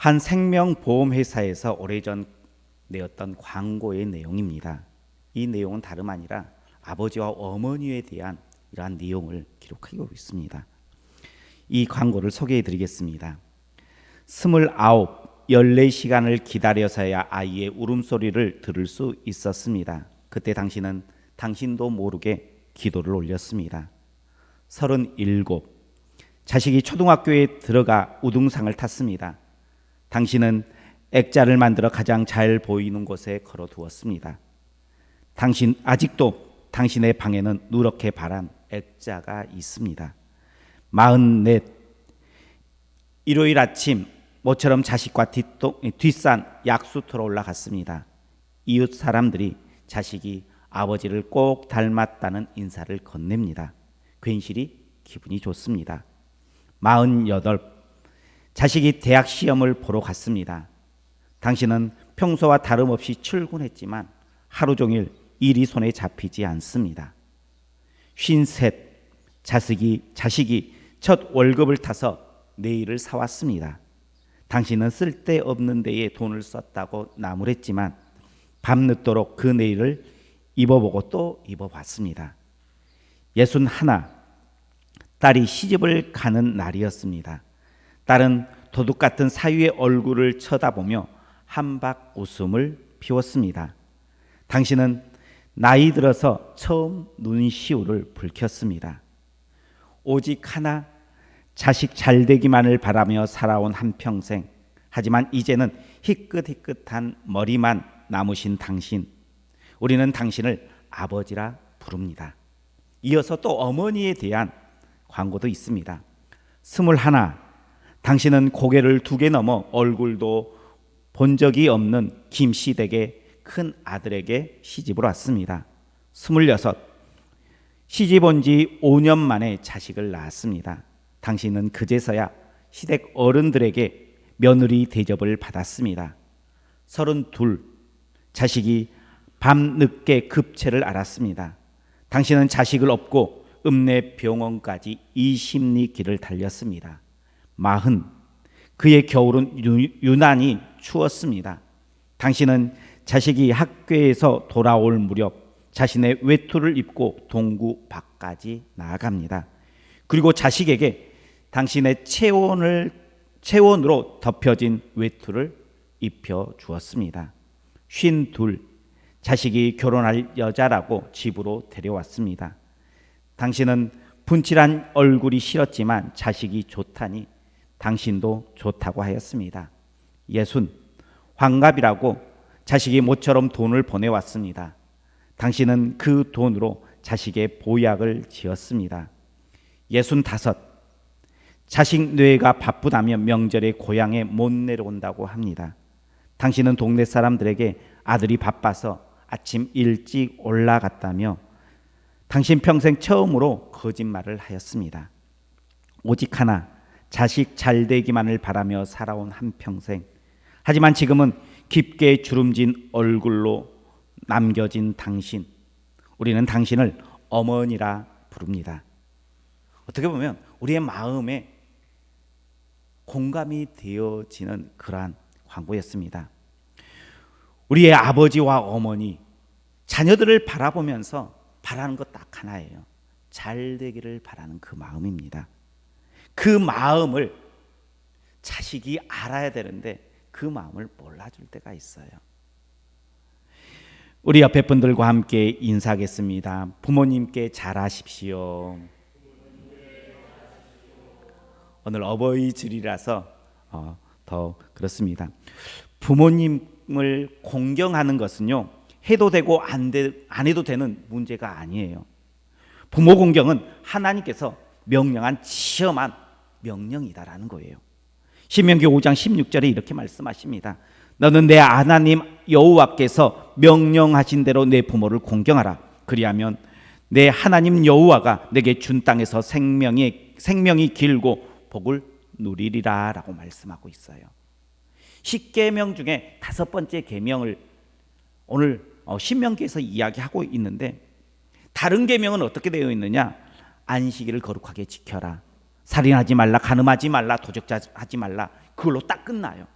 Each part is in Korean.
한 생명보험회사에서 오래전 내었던 광고의 내용입니다. 이 내용은 다름 아니라 아버지와 어머니에 대한 이러한 내용을 기록하고 있습니다. 이 광고를 소개해 드리겠습니다. 29, 14시간을 기다려서야 아이의 울음소리를 들을 수 있었습니다. 그때 당신은 당신도 모르게 기도를 올렸습니다. 37, 자식이 초등학교에 들어가 우등상을 탔습니다. 당신은 액자를 만들어 가장 잘 보이는 곳에 걸어두었습니다. 아직도 당신의 방에는 누렇게 바란 액자가 있습니다. 44, 일요일 아침 모처럼 자식과 뒷산 약수터로 올라갔습니다. 이웃 사람들이 자식이 아버지를 꼭 닮았다는 인사를 건넵니다. 괜시리 기분이 좋습니다. 48, 자식이 대학 시험을 보러 갔습니다. 당신은 평소와 다름없이 출근했지만 하루 종일 일이 손에 잡히지 않습니다. 53, 자식이 첫 월급을 타서 네일을 사왔습니다. 당신은 쓸데없는 데에 돈을 썼다고 나무랬지만 밤늦도록 그 네일을 입어보고 또 입어봤습니다. 61, 딸이 시집을 가는 날이었습니다. 딸은 도둑 같은 사위의 얼굴을 쳐다보며 한박 웃음을 피웠습니다. 당신은 나이 들어서 처음 눈시울을 붉혔습니다. 오직 하나, 자식 잘되기만을 바라며 살아온 한평생. 하지만 이제는 희끗희끗한 머리만 남으신 당신. 우리는 당신을 아버지라 부릅니다. 이어서 또 어머니에 대한 광고도 있습니다. 21, 당신은 고개를 2개 넘어 얼굴도 본 적이 없는 김씨댁의 큰 아들에게 시집을 왔습니다. 26, 시집 온 지 5년 만에 자식을 낳았습니다. 당신은 그제서야 시댁 어른들에게 며느리 대접을 받았습니다. 32, 자식이 밤늦게 급체를 앓았습니다. 당신은 자식을 업고 읍내 병원까지 이 심리 길을 달렸습니다. 40, 그의 겨울은 유난히 추웠습니다. 당신은 자식이 학교에서 돌아올 무렵 자신의 외투를 입고 동구 밖까지 나아갑니다. 그리고 자식에게 당신의 체온으로 덮여진 외투를 입혀 주었습니다. 52, 자식이 결혼할 여자라고 집으로 데려왔습니다. 당신은 분칠한 얼굴이 싫었지만 자식이 좋다니 당신도 좋다고 하였습니다. 60, 환갑이라고 자식이 모처럼 돈을 보내왔습니다. 당신은 그 돈으로 자식의 보약을 지었습니다. 65, 자식 뇌가 바쁘다며 명절에 고향에 못 내려온다고 합니다. 당신은 동네 사람들에게 아들이 바빠서 아침 일찍 올라갔다며 당신 평생 처음으로 거짓말을 하였습니다. 오직 하나, 자식 잘되기만을 바라며 살아온 한평생. 하지만 지금은 깊게 주름진 얼굴로 남겨진 당신. 우리는 당신을 어머니라 부릅니다. 어떻게 보면 우리의 마음에 공감이 되어지는 그러한 광고였습니다. 우리의 아버지와 어머니, 자녀들을 바라보면서 바라는 것 딱 하나예요. 잘 되기를 바라는 그 마음입니다. 그 마음을 자식이 알아야 되는데 그 마음을 몰라줄 때가 있어요. 우리 옆에 분들과 함께 인사하겠습니다. 부모님께 잘하십시오. 오늘 어버이주일이라서 더 그렇습니다. 부모님을 공경하는 것은요, 해도 되고 안 해도 되는 문제가 아니에요. 부모 공경은 하나님께서 명령한 지엄한 명령이다라는 거예요. 신명기 5장 16절에 이렇게 말씀하십니다. 너는 내 하나님 여호와께서 명령하신 대로 내 부모를 공경하라. 그리하면 내 하나님 여호와가 내게 준 땅에서 생명이 길고 복을 누리리라 라고 말씀하고 있어요. 10계명 중에 5번째 계명을 오늘 신명기에서 이야기하고 있는데, 다른 계명은 어떻게 되어 있느냐? 안식일을 거룩하게 지켜라, 살인하지 말라, 간음하지 말라, 도적질하지 말라. 그걸로 딱 끝나요.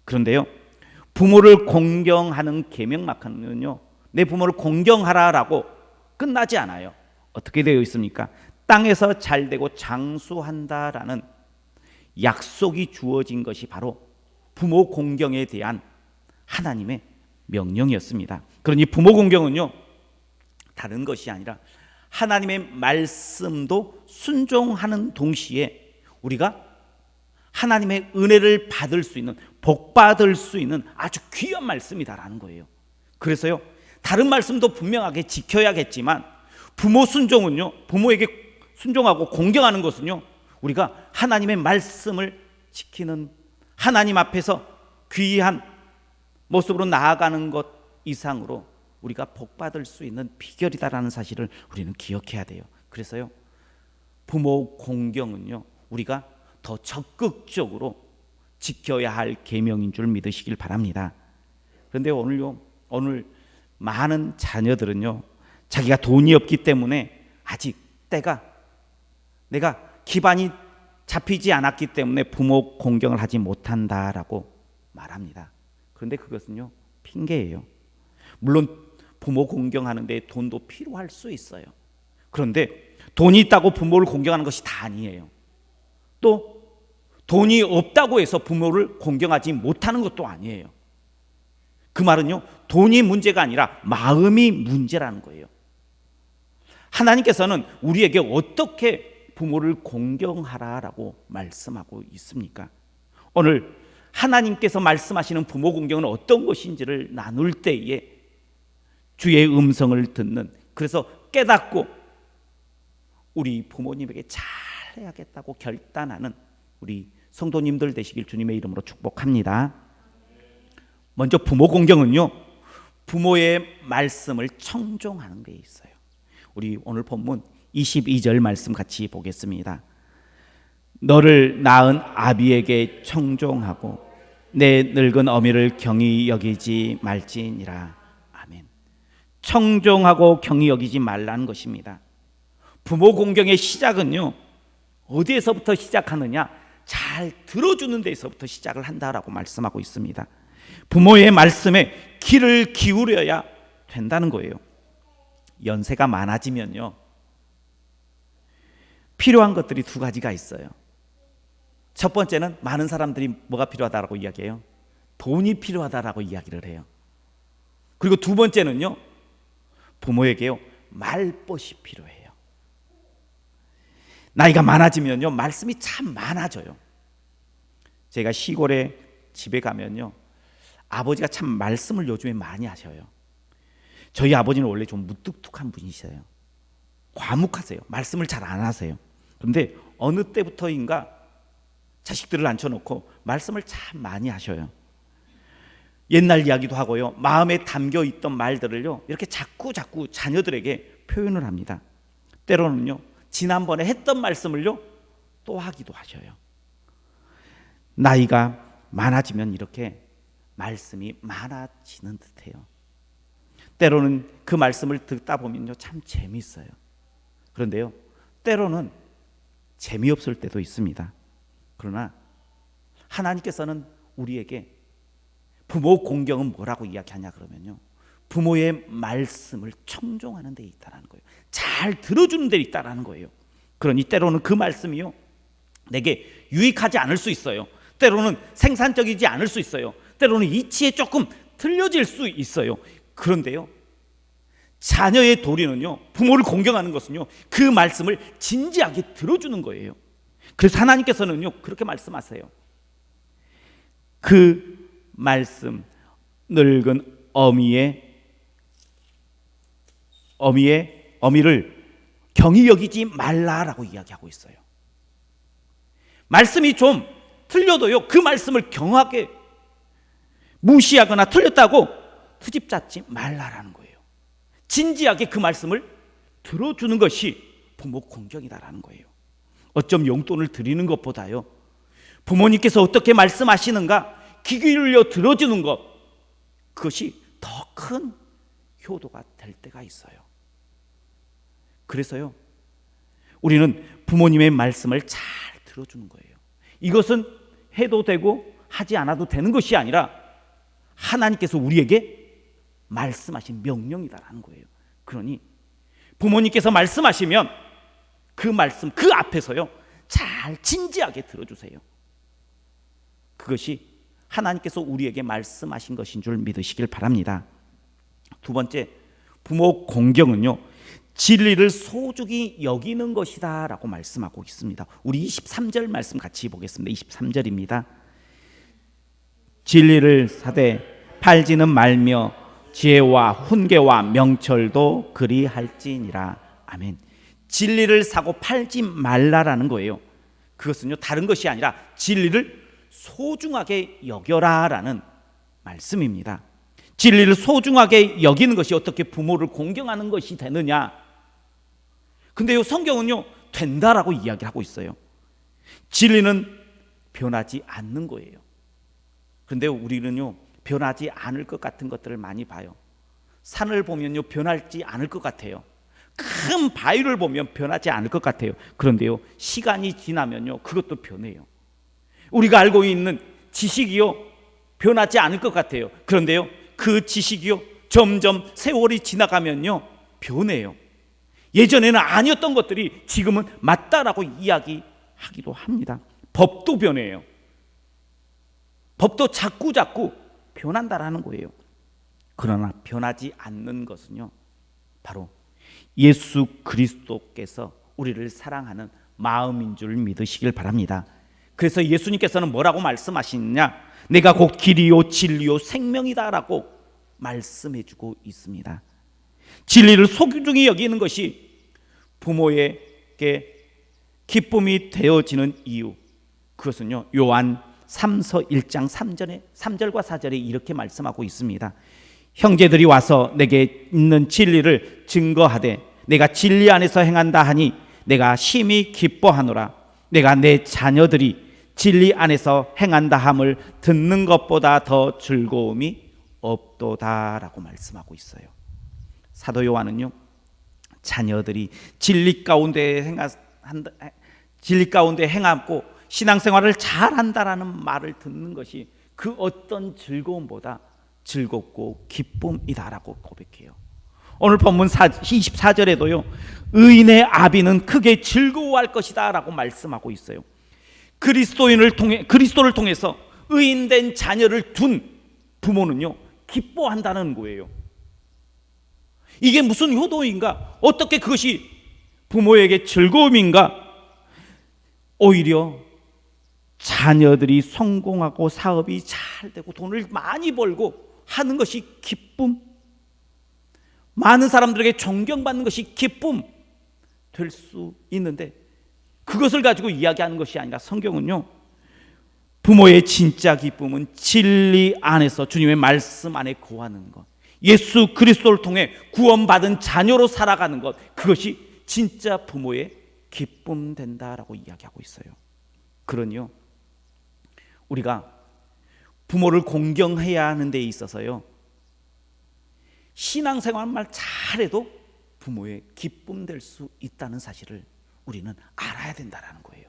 그런데요, 부모를 공경하는 계명만큼은요, 내 부모를 공경하라라고 끝나지 않아요. 어떻게 되어 있습니까? 땅에서 잘되고 장수한다라는 약속이 주어진 것이 바로 부모 공경에 대한 하나님의 명령이었습니다. 그러니 부모 공경은요, 다른 것이 아니라 하나님의 말씀도 순종하는 동시에 우리가 하나님의 은혜를 받을 수 있는, 복 받을 수 있는 아주 귀한 말씀이다라는 거예요. 그래서요, 다른 말씀도 분명하게 지켜야겠지만 부모 순종은요, 부모에게 순종하고 공경하는 것은요, 우리가 하나님의 말씀을 지키는, 하나님 앞에서 귀한 모습으로 나아가는 것 이상으로 우리가 복 받을 수 있는 비결이다라는 사실을 우리는 기억해야 돼요. 그래서요, 부모 공경은요, 우리가 더 적극적으로 지켜야 할 계명인 줄 믿으시길 바랍니다. 그런데 오늘 많은 자녀들은요, 자기가 돈이 없기 때문에 아직 내가 기반이 잡히지 않았기 때문에 부모 공경을 하지 못한다라고 말합니다. 그런데 그것은요, 핑계예요. 물론 부모 공경하는데 돈도 필요할 수 있어요. 그런데 돈이 있다고 부모를 공경하는 것이 다 아니에요. 또 돈이 없다고 해서 부모를 공경하지 못하는 것도 아니에요. 그 말은요, 돈이 문제가 아니라 마음이 문제라는 거예요. 하나님께서는 우리에게 어떻게 부모를 공경하라라고 말씀하고 있습니까? 오늘 하나님께서 말씀하시는 부모 공경은 어떤 것인지를 나눌 때에 주의 음성을 듣는, 그래서 깨닫고 우리 부모님에게 잘해야겠다고 결단하는 우리 성도님들 되시길 주님의 이름으로 축복합니다. 먼저 부모 공경은요, 부모의 말씀을 청종하는 데 있어요. 우리 오늘 본문 22절 말씀 같이 보겠습니다. 너를 낳은 아비에게 청종하고 내 늙은 어미를 경히 여기지 말지니라. 아멘. 청종하고 경히 여기지 말라는 것입니다. 부모 공경의 시작은요, 어디에서부터 시작하느냐? 잘 들어주는 데에서부터 시작을 한다라고 말씀하고 있습니다. 부모의 말씀에 귀를 기울여야 된다는 거예요. 연세가 많아지면요, 필요한 것들이 두 가지가 있어요. 첫 번째는 많은 사람들이 뭐가 필요하다라고 이야기해요? 돈이 필요하다라고 이야기를 해요. 그리고 두 번째는요, 부모에게요, 말벗이 필요해요. 나이가 많아지면요, 말씀이 참 많아져요. 제가 시골에 집에 가면요, 아버지가 참 말씀을 요즘에 많이 하셔요. 저희 아버지는 원래 좀 무뚝뚝한 분이세요. 과묵하세요. 말씀을 잘 안 하세요. 그런데 어느 때부터인가 자식들을 앉혀놓고 말씀을 참 많이 하셔요. 옛날 이야기도 하고요, 마음에 담겨 있던 말들을요, 이렇게 자꾸 자녀들에게 표현을 합니다. 때로는요, 지난번에 했던 말씀을요, 또 하기도 하셔요. 나이가 많아지면 이렇게 말씀이 많아지는 듯해요. 때로는 그 말씀을 듣다 보면요, 참 재미있어요. 그런데요, 때로는 재미없을 때도 있습니다. 그러나 하나님께서는 우리에게 부모 공경은 뭐라고 이야기하냐 그러면요, 부모의 말씀을 청종하는 데 있다는 거예요. 잘 들어주는 데 있다는 거예요. 그러니 때로는 그 말씀이요, 내게 유익하지 않을 수 있어요. 때로는 생산적이지 않을 수 있어요. 때로는 이치에 조금 틀려질 수 있어요. 그런데요, 자녀의 도리는요, 부모를 공경하는 것은요, 그 말씀을 진지하게 들어주는 거예요. 그래서 하나님께서는요, 그렇게 말씀하세요. 그 말씀, 늙은 어미를 경히 여기지 말라라고 이야기하고 있어요. 말씀이 좀 틀려도요, 그 말씀을 경하게 무시하거나 틀렸다고 트집 잡지 말라라는 거예요. 진지하게 그 말씀을 들어주는 것이 부모 공경이다라는 거예요. 어쩜 용돈을 드리는 것보다요, 부모님께서 어떻게 말씀하시는가 귀 기울여 들어주는 것, 그것이 더 큰 효도가 될 때가 있어요. 그래서요, 우리는 부모님의 말씀을 잘 들어주는 거예요. 이것은 해도 되고 하지 않아도 되는 것이 아니라 하나님께서 우리에게 말씀하신 명령이다라는 거예요. 그러니 부모님께서 말씀하시면 그 말씀 그 앞에서요 잘 진지하게 들어주세요. 그것이 하나님께서 우리에게 말씀하신 것인 줄 믿으시길 바랍니다. 두 번째, 부모 공경은요 진리를 소중히 여기는 것이다 라고 말씀하고 있습니다. 우리 23절 말씀 같이 보겠습니다. 23절입니다. 진리를 사되 팔지는 말며 지혜와 훈계와 명철도 그리할지니라. 아멘. 진리를 사고 팔지 말라라는 거예요. 그것은요 다른 것이 아니라 진리를 소중하게 여겨라라는 말씀입니다. 진리를 소중하게 여기는 것이 어떻게 부모를 공경하는 것이 되느냐? 근데요 성경은요 된다라고 이야기하고 있어요. 진리는 변하지 않는 거예요. 그런데 우리는요 변하지 않을 것 같은 것들을 많이 봐요. 산을 보면요 변하지 않을 것 같아요. 큰 바위를 보면 변하지 않을 것 같아요. 그런데요 시간이 지나면요 그것도 변해요. 우리가 알고 있는 지식이요 변하지 않을 것 같아요. 그런데요 그 지식이요 점점 세월이 지나가면요 변해요. 예전에는 아니었던 것들이 지금은 맞다라고 이야기하기도 합니다. 법도 변해요. 법도 자꾸 변한다라는 거예요. 그러나 변하지 않는 것은요 바로 예수 그리스도께서 우리를 사랑하는 마음인 줄 믿으시길 바랍니다. 그래서 예수님께서는 뭐라고 말씀하시느냐? 내가 곧 길이요 진리요 생명이다라고 말씀해주고 있습니다. 진리를 소중히 여기는 것이 부모에게 기쁨이 되어지는 이유, 그것은요 요한 3서 1장 3절과 4절에 이렇게 말씀하고 있습니다. 형제들이 와서 내게 있는 진리를 증거하되 내가 진리 안에서 행한다 하니 내가 심히 기뻐하노라. 내가 내 자녀들이 진리 안에서 행한다 함을 듣는 것보다 더 즐거움이 없도다라고 말씀하고 있어요. 사도 요한은요 자녀들이 진리 가운데 행하고 신앙생활을 잘한다라는 말을 듣는 것이 그 어떤 즐거움보다 즐겁고 기쁨이다라고 고백해요. 오늘 본문 24절에도요 의인의 아비는 크게 즐거워할 것이다 라고 말씀하고 있어요. 그리스도를 통해서 의인된 자녀를 둔 부모는요 기뻐한다는 거예요. 이게 무슨 효도인가? 어떻게 그것이 부모에게 즐거움인가? 오히려 자녀들이 성공하고 사업이 잘 되고 돈을 많이 벌고 하는 것이 기쁨, 많은 사람들에게 존경받는 것이 기쁨 될 수 있는데 그것을 가지고 이야기하는 것이 아니라 성경은요 부모의 진짜 기쁨은 진리 안에서 주님의 말씀 안에 거하는 것, 예수 그리스도를 통해 구원받은 자녀로 살아가는 것, 그것이 진짜 부모의 기쁨 된다라고 이야기하고 있어요. 그러니요 우리가 부모를 공경해야 하는 데 있어서요 신앙생활만 잘해도 부모의 기쁨 될 수 있다는 사실을 우리는 알아야 된다는 거예요.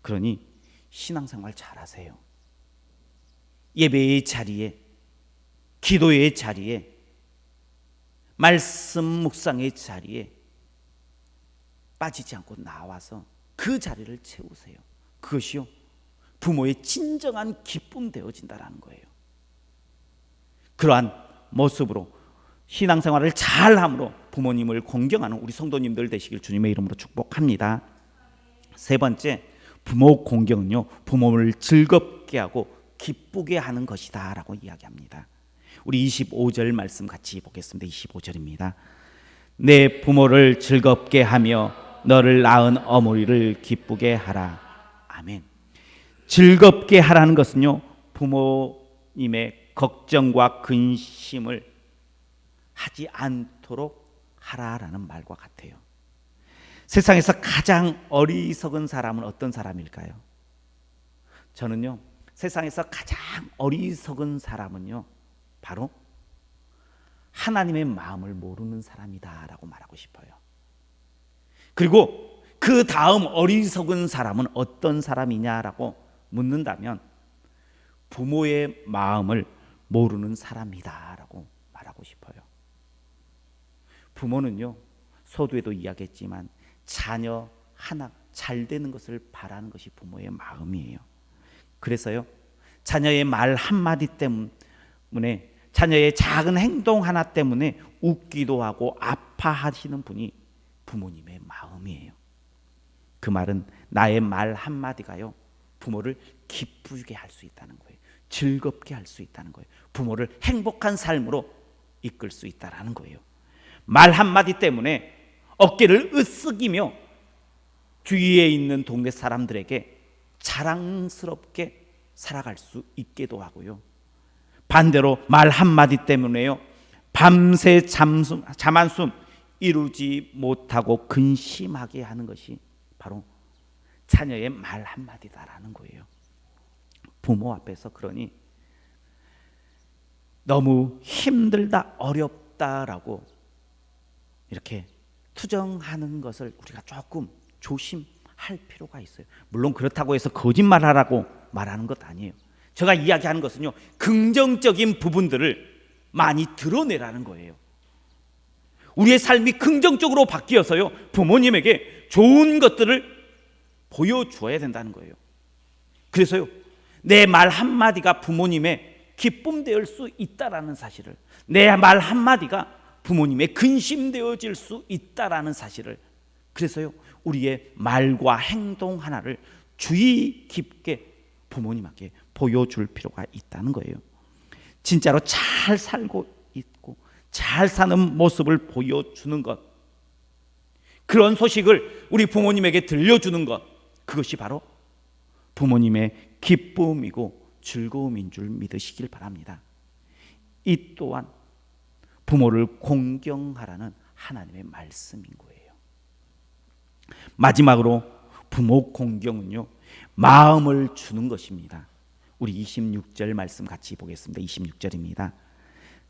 그러니 신앙생활 잘하세요. 예배의 자리에, 기도의 자리에, 말씀 묵상의 자리에 빠지지 않고 나와서 그 자리를 채우세요. 그것이요 부모의 진정한 기쁨 되어진다는 거예요. 그러한 모습으로 신앙생활을 잘함으로 부모님을 공경하는 우리 성도님들 되시길 주님의 이름으로 축복합니다. 세 번째, 부모 공경은요 부모를 즐겁게 하고 기쁘게 하는 것이다 라고 이야기합니다. 우리 25절 말씀 같이 보겠습니다. 25절입니다. 내 부모를 즐겁게 하며 너를 낳은 어머니를 기쁘게 하라. 아멘. 즐겁게 하라는 것은요 부모님의 걱정과 근심을 하지 않도록 하라라는 말과 같아요. 세상에서 가장 어리석은 사람은 어떤 사람일까요? 저는요 세상에서 가장 어리석은 사람은요 바로 하나님의 마음을 모르는 사람이다 라고 말하고 싶어요. 그리고 그 다음 어리석은 사람은 어떤 사람이냐라고 묻는다면 부모의 마음을 모르는 사람이다라고 말하고 싶어요. 부모는요, 서두에도 이야기했지만 자녀 하나 잘 되는 것을 바라는 것이 부모의 마음이에요. 그래서요, 자녀의 말 한마디 때문에, 자녀의 작은 행동 하나 때문에 웃기도 하고 아파하시는 분이 부모님의 마음이에요. 그 말은 나의 말 한마디가요, 부모를 기쁘게 할 수 있다는 거예요. 즐겁게 할 수 있다는 거예요. 부모를 행복한 삶으로 이끌 수 있다는 거예요. 말 한마디 때문에 어깨를 으쓱이며 주위에 있는 동네 사람들에게 자랑스럽게 살아갈 수 있게도 하고요. 반대로 말 한마디 때문에요, 밤새 잠 한숨 이루지 못하고 근심하게 하는 것이 바로 자녀의 말 한마디다라는 거예요. 부모 앞에서 그러니 너무 힘들다, 어렵다라고 이렇게 투정하는 것을 우리가 조금 조심할 필요가 있어요. 물론 그렇다고 해서 거짓말하라고 말하는 것 아니에요. 제가 이야기하는 것은요, 긍정적인 부분들을 많이 드러내라는 거예요. 우리의 삶이 긍정적으로 바뀌어서요, 부모님에게 좋은 것들을 보여줘야 된다는 거예요. 그래서요, 내 말 한마디가 부모님의 기쁨 될 수 있다라는 사실을, 내 말 한마디가 부모님의 근심 되어질 수 있다라는 사실을, 그래서요, 우리의 말과 행동 하나를 주의 깊게 부모님에게 보여줄 필요가 있다는 거예요. 진짜로 잘 살고 있고 잘 사는 모습을 보여주는 것, 그런 소식을 우리 부모님에게 들려주는 것, 그것이 바로 부모님의 기쁨이고 즐거움인 줄 믿으시길 바랍니다. 이 또한 부모를 공경하라는 하나님의 말씀인 거예요. 마지막으로 부모 공경은요, 마음을 주는 것입니다. 우리 26절 말씀 같이 보겠습니다. 26절입니다.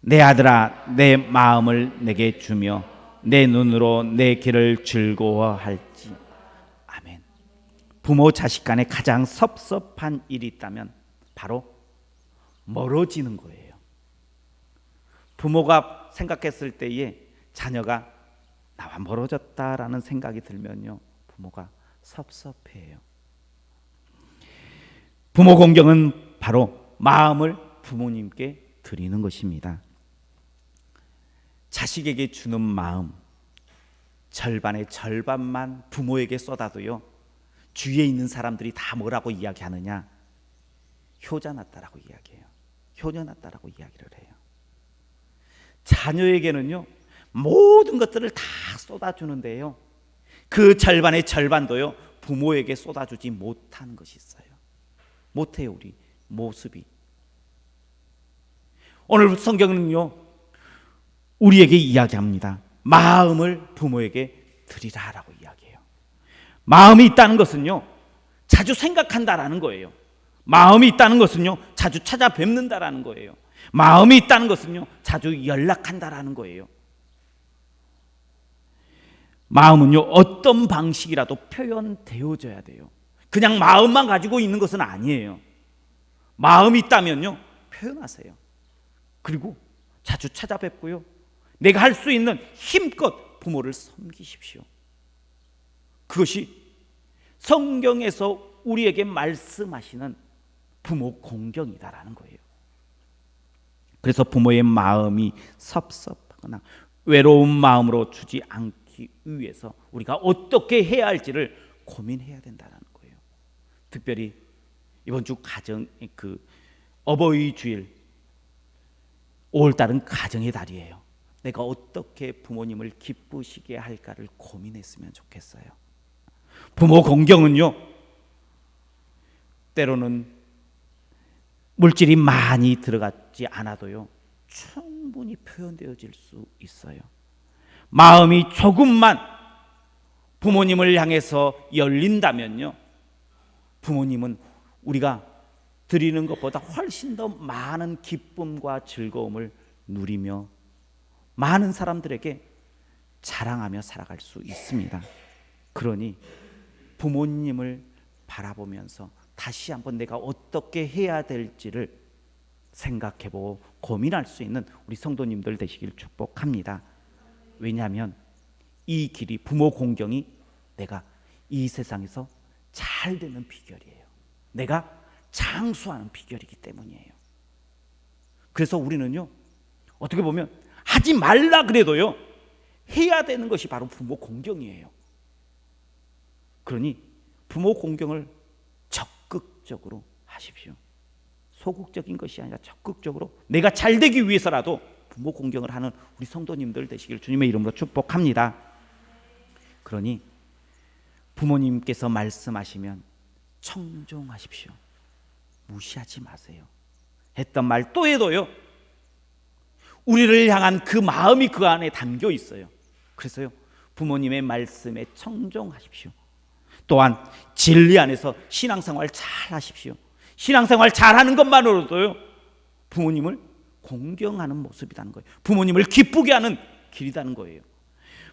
내 아들아, 내 마음을 내게 주며 내 눈으로 내 길을 즐거워할지. 아멘. 부모 자식 간에 가장 섭섭한 일이 있다면 바로 멀어지는 거예요. 부모가 생각했을 때에 자녀가 나와 멀어졌다라는 생각이 들면요, 부모가 섭섭해요. 부모 공경은 바로 마음을 부모님께 드리는 것입니다. 자식에게 주는 마음, 절반의 절반만 부모에게 쏟아도요, 주위에 있는 사람들이 다 뭐라고 이야기하느냐? 효자 났다라고 이야기해요. 효녀 났다라고 이야기를 해요. 자녀에게는요, 모든 것들을 다 쏟아주는데요, 그 절반의 절반도요, 부모에게 쏟아주지 못하는 것이 있어요. 못해요. 우리 모습이. 오늘 성경은요, 우리에게 이야기합니다. 마음을 부모에게 드리라라고 이야기해요. 마음이 있다는 것은요, 자주 생각한다라는 거예요. 마음이 있다는 것은요, 자주 찾아뵙는다라는 거예요. 마음이 있다는 것은요, 자주 연락한다라는 거예요. 마음은요, 어떤 방식이라도 표현되어져야 돼요. 그냥 마음만 가지고 있는 것은 아니에요. 마음이 있다면요, 표현하세요. 그리고 자주 찾아뵙고요, 내가 할 수 있는 힘껏 부모를 섬기십시오. 그것이 성경에서 우리에게 말씀하시는 부모 공경이다라는 거예요. 그래서 부모의 마음이 섭섭하거나 외로운 마음으로 주지 않기 위해서 우리가 어떻게 해야 할지를 고민해야 된다는 거예요. 특별히 이번 주 가정 어버이 주일 5월달은 가정의 달이에요. 내가 어떻게 부모님을 기쁘시게 할까를 고민했으면 좋겠어요. 부모 공경은요, 때로는 물질이 많이 들어가지 않아도요, 충분히 표현되어질 수 있어요. 마음이 조금만 부모님을 향해서 열린다면요, 부모님은 우리가 드리는 것보다 훨씬 더 많은 기쁨과 즐거움을 누리며 많은 사람들에게 자랑하며 살아갈 수 있습니다. 그러니 부모님을 바라보면서 다시 한번 내가 어떻게 해야 될지를 생각해보고 고민할 수 있는 우리 성도님들 되시길 축복합니다. 왜냐하면 이 길이, 부모 공경이 내가 이 세상에서 잘 되는 비결이에요. 내가 장수하는 비결이기 때문이에요. 그래서 우리는요, 어떻게 보면 하지 말라 그래도요, 해야 되는 것이 바로 부모 공경이에요. 그러니 부모 공경을 적극적으로 하십시오. 소극적인 것이 아니라 적극적으로 내가 잘 되기 위해서라도 부모 공경을 하는 우리 성도님들 되시길 주님의 이름으로 축복합니다. 그러니 부모님께서 말씀하시면 청종하십시오. 무시하지 마세요. 했던 말 또 해도요, 우리를 향한 그 마음이 그 안에 담겨 있어요. 그래서요, 부모님의 말씀에 청종하십시오. 또한 진리 안에서 신앙생활 잘 하십시오. 신앙생활 잘하는 것만으로도요, 부모님을 공경하는 모습이라는 거예요. 부모님을 기쁘게 하는 길이라는 거예요.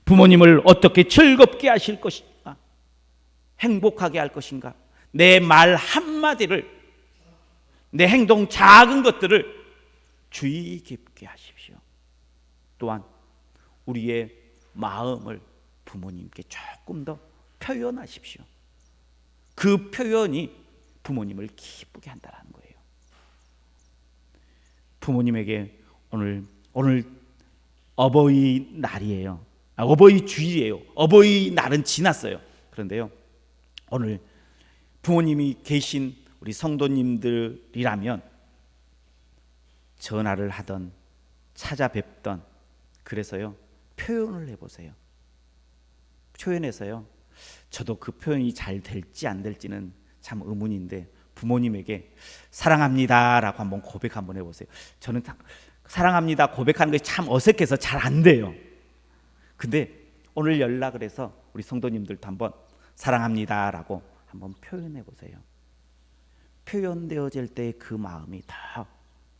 부모님을 어떻게 즐겁게 하실 것인가, 행복하게 할 것인가, 내 말 한마디를, 내 행동 작은 것들을 주의 깊게 하십시오. 또한 우리의 마음을 부모님께 조금 더 표현하십시오. 그 표현이 부모님을 기쁘게 한다는 거예요. 부모님에게 오늘 어버이날이에요. 어버이 주일이에요. 어버이날은 지났어요. 그런데요, 오늘 부모님이 계신 우리 성도님들이라면 전화를 하던 찾아뵙던, 그래서요, 표현을 해보세요. 표현해서요, 저도 그 표현이 잘 될지 안 될지는 참 의문인데 부모님에게 사랑합니다 라고 한번 고백 한번 해보세요. 저는 사랑합니다 고백하는 것이 참 어색해서 잘 안 돼요. 근데 오늘 연락을 해서 우리 성도님들도 한번 사랑합니다 라고 한번 표현해 보세요. 표현되어질 때 그 마음이 다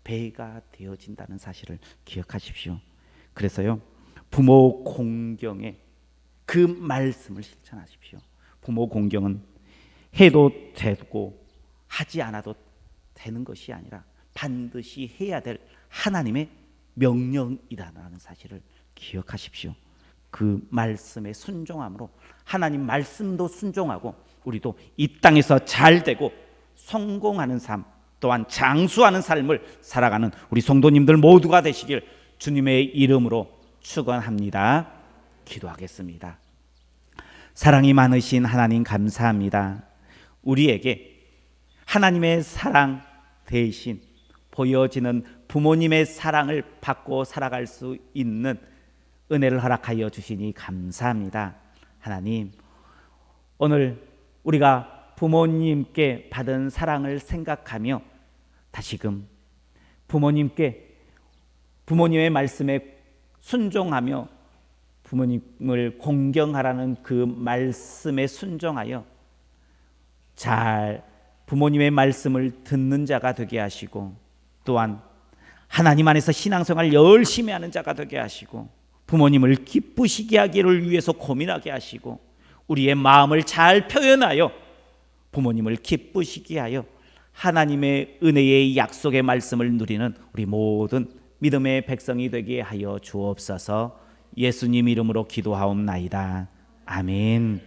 배가 되어진다는 사실을 기억하십시오. 그래서요, 부모 공경의 그 말씀을 실천하십시오. 부모 공경은 해도 되고 하지 않아도 되는 것이 아니라 반드시 해야 될 하나님의 명령이라는 사실을 기억하십시오. 그 말씀에 순종함으로 하나님 말씀도 순종하고 우리도 이 땅에서 잘 되고 성공하는 삶, 또한 장수하는 삶을 살아가는 우리 성도님들 모두가 되시길 주님의 이름으로 축원합니다. 기도하겠습니다. 사랑이 많으신 하나님 감사합니다. 우리에게 하나님의 사랑 대신 보여지는 부모님의 사랑을 받고 살아갈 수 있는 은혜를 허락하여 주시니 감사합니다. 하나님, 오늘 우리가 부모님께 받은 사랑을 생각하며 다시금 부모님의 말씀에 순종하며 부모님을 공경하라는 그 말씀에 순종하여 잘 부모님의 말씀을 듣는 자가 되게 하시고, 또한 하나님 안에서 신앙생활 열심히 하는 자가 되게 하시고, 부모님을 기쁘시게 하기를 위해서 고민하게 하시고, 우리의 마음을 잘 표현하여 부모님을 기쁘시게 하여 하나님의 은혜의 약속의 말씀을 누리는 우리 모든 믿음의 백성이 되게 하여 주옵소서. 예수님 이름으로 기도하옵나이다. 아멘.